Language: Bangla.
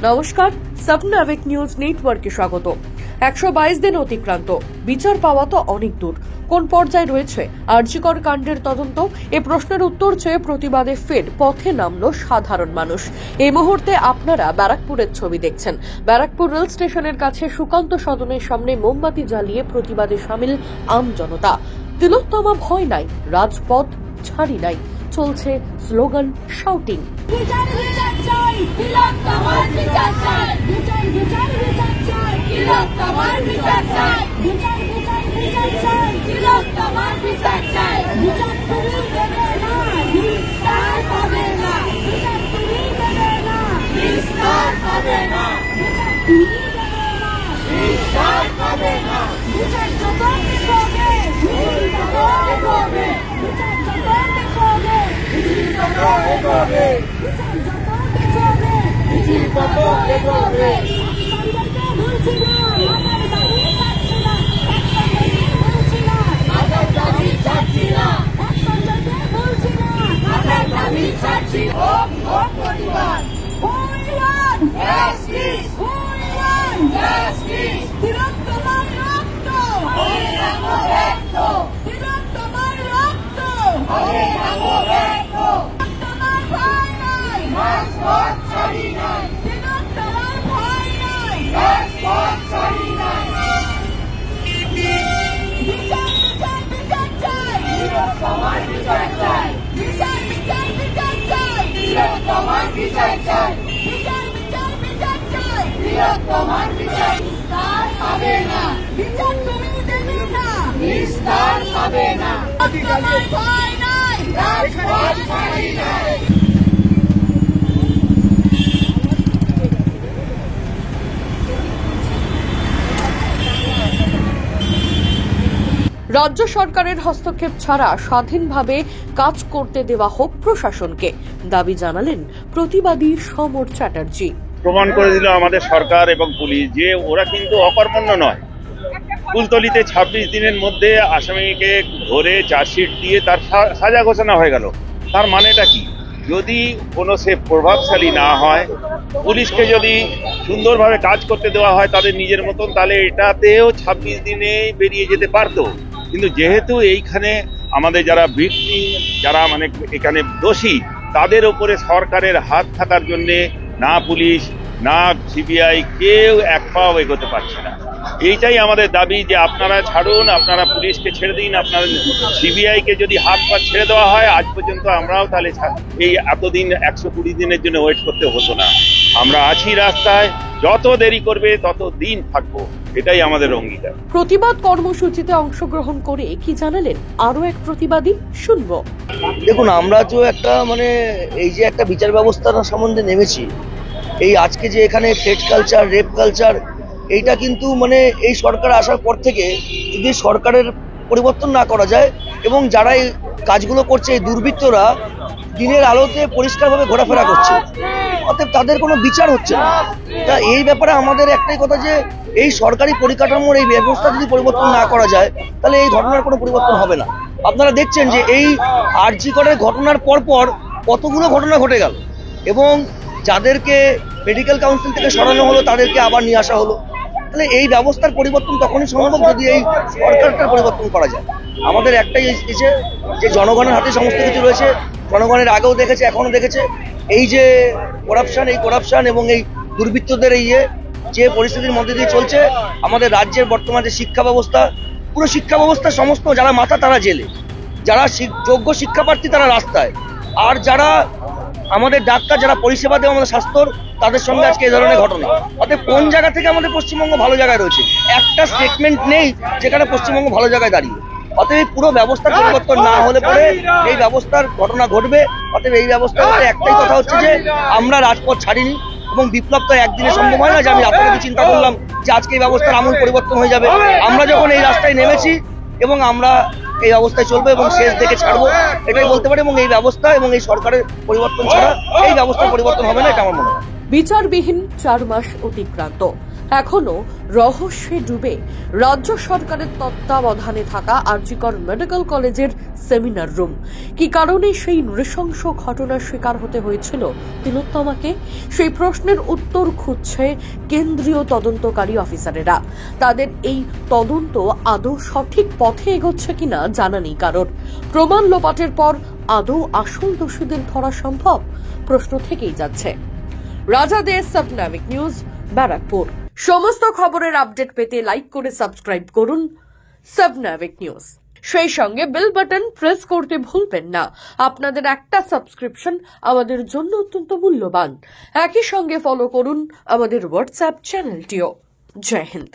নমস্কার, সাবনাভিক নিউজ নেটওয়ার্কে স্বাগত। 122 দিন অতিক্রান্ত, বিচার পাওয়া তো অনেক দূর। কোন পর্যায়ে রয়েছে আরজি কর কাণ্ডের তদন্ত? এ প্রশ্নের উত্তর চেয়ে প্রতিবাদে ফের পথে নামল সাধারণ মানুষ। এই মুহূর্তে আপনারা ব্যারাকপুরের ছবি দেখছেন। ব্যারাকপুর রেল স্টেশনের কাছে সুকান্ত সদনের সামনে মোমবাতি জ্বালিয়ে প্রতিবাদে সামিল আম জনতা। তিলোত্তমা ভয় নাই, রাজপথ ছাড়ি নাই, চলছে স্লোগান, শাউটিং। রাজ্য সরকারের হস্তক্ষেপ ছাড়া স্বাধীনভাবে কাজ করতে দেওয়া হোক প্রশাসনকে, দাবি জানালেন প্রতিবাদী সমর চ্যাটার্জি। প্রমাণ করে দিল আমাদের সরকার এবং পুলিশ যে ওরা কিন্তু অকর্মণ্য নয়। কুলতলিতে 26 দিনের মধ্যে আসামিকে ধরে চার্জশিট দিয়ে তার সাজা ঘোষণা হয়ে গেল। তার মানেটা কি? যদি কোনো সে প্রভাবশালী না হয়, পুলিশকে যদি সুন্দরভাবে কাজ করতে দেওয়া হয় তাদের নিজের মতন, তাহলে এটাতেও 26 দিনে বেরিয়ে যেতে পারতো। কিন্তু যেহেতু এইখানে আমাদের যারা ভিকটিম, যারা মানে এখানে দোষী, তাদের উপরে সরকারের হাত থাকার জন্যে না পুলিশ না সিবিআই কেউ এক পাও এগোতে পারছে না। এইটাই আমাদের দাবি যে আপনারা ছাড়ুন, আপনারা পুলিশকে ছেড়ে দিন, আপনারা সিবিআইকে যদি হাত পা ছেড়ে দেওয়া হয়, আজ পর্যন্ত আমরাও তাহলে এই এতদিন 120 দিনের জন্য ওয়েট করতে হতো না। আমরা আছি রাস্তায়, যত দেরি করবে তত দিন থাকবো, এটাই আমাদের অঙ্গীকার। প্রতিবাদ কর্মসূচিতে অংশগ্রহণ করে কি জানালেন আরো এক প্রতিবাদী, শুনবো। দেখুন, আমরা তো একটা এই যে একটা বিচার ব্যবস্থার সম্বন্ধে নেমেছি, এই আজকে যে এখানে থ্রেট কালচার, রেপ কালচার, এইটা কিন্তু এই সরকার আসার পর থেকে যদি সরকারের পরিবর্তন না করা যায় এবং যারা এই কাজগুলো করছে, এই দুর্বৃত্তরা দিনের আলোতে পরিষ্কারভাবে ঘোরাফেরা করছে, অতএব তাদের কোনো বিচার হচ্ছে না। তা এই ব্যাপারে আমাদের একটাই কথা যে এই সরকারি পরিকাঠামোর এই ব্যবস্থা যদি পরিবর্তন না করা যায়, তাহলে এই ঘটনার কোনো পরিবর্তন হবে না। আপনারা দেখছেন যে এই আরজি করের ঘটনার পরপর কতগুলো ঘটনা ঘটে গেল এবং যাদেরকে মেডিকেল কাউন্সিল থেকে সরানো হলো তাদেরকে আবার নিয়ে আসা হলো। তাহলে এই ব্যবস্থার পরিবর্তন তখনই সম্ভব যদি এই সরকারটার পরিবর্তন করা যায়। আমাদের একটাই এসেছে যে জনগণের হাতে সমস্ত কিছু রয়েছে, জনগণের আগেও দেখেছে, এখনো দেখেছে এই যে করাপশন এবং এই দুর্বৃত্তদের যে পরিস্থিতির মধ্যে দিয়ে চলছে আমাদের রাজ্যের বর্তমান যে শিক্ষা ব্যবস্থা, পুরো শিক্ষা ব্যবস্থা সমস্ত যারা মাথা তারা জেলে, যারা যোগ্য শিক্ষাপ্রার্থী তারা রাস্তায়, আর যারা আমাদের ডাক্তার, যারা পরিষেবা দেয় আমাদের স্বাস্থ্যর, তাদের সঙ্গে আজকে এই ধরনের ঘটনা। অতএব কোন জায়গা থেকে আমাদের পশ্চিমবঙ্গ ভালো জায়গায় রয়েছে? একটা স্টেটমেন্ট নেই যেখানে পশ্চিমবঙ্গ ভালো জায়গায় দাঁড়িয়ে। অতএব পুরো ব্যবস্থা পরিবর্তন না হলে পরে এই ব্যবস্থার ঘটনা ঘটবে। অতএব এই ব্যবস্থা একটাই কথা হচ্ছে যে আমরা রাজপথ ছাড়িনি এবং বিপ্লব তো একদিনে সম্ভব হয় না যে আমি রাতারাতি চিন্তা করলাম যে আজকে এই ব্যবস্থার আমূল পরিবর্তন হয়ে যাবে। আমরা যখন এই রাস্তায় নেমেছি এবং আমরা এই অবস্থায় চলবে এবং শেষ দেখে ছাড়বো, এটাই বলতে পারি। এবং এই ব্যবস্থা এবং এই সরকারের পরিবর্তন ছাড়া এই ব্যবস্থার পরিবর্তন হবে না, এটা আমার মনে হয়। বিচারবিহীন 4 মাস অতিক্রান্ত, এখনো রহস্যে ডুবে রাজ্য সরকারের তত্ত্বাবধানে থাকা আরজিকর মেডিকেল কলেজের সেমিনার রুম। কি কারণে সেই নৃশংস ঘটনার শিকার হতে হয়েছিল তিলোত্তমাকে, সেই প্রশ্নের উত্তর খুঁজছে কেন্দ্রীয় তদন্তকারী অফিসারেরা। তাদের এই তদন্ত আদৌ সঠিক পথে এগোচ্ছে কিনা জানা নেই কারোর। প্রমাণ লোপাটের পর আদৌ আসল দোষীদের ধরা সম্ভব? প্রশ্ন থেকেই যাচ্ছে। রাজা দে, সাবনাভিক নিউজ, ব্যারাকপুর। সমস্ত খবরের আপডেট পেতে লাইক করে সাবস্ক্রাইব করুন সাবনাভিক নিউজ। সেই সঙ্গে বেল বাটন প্রেস করতে ভুলবেন না। আপনাদের একটা সাবস্ক্রিপশন আমাদের জন্য অত্যন্ত মূল্যবান। একই সঙ্গে ফলো করুন আমাদের হোয়াটসঅ্যাপ চ্যানেলটিও। জয় হিন্দ।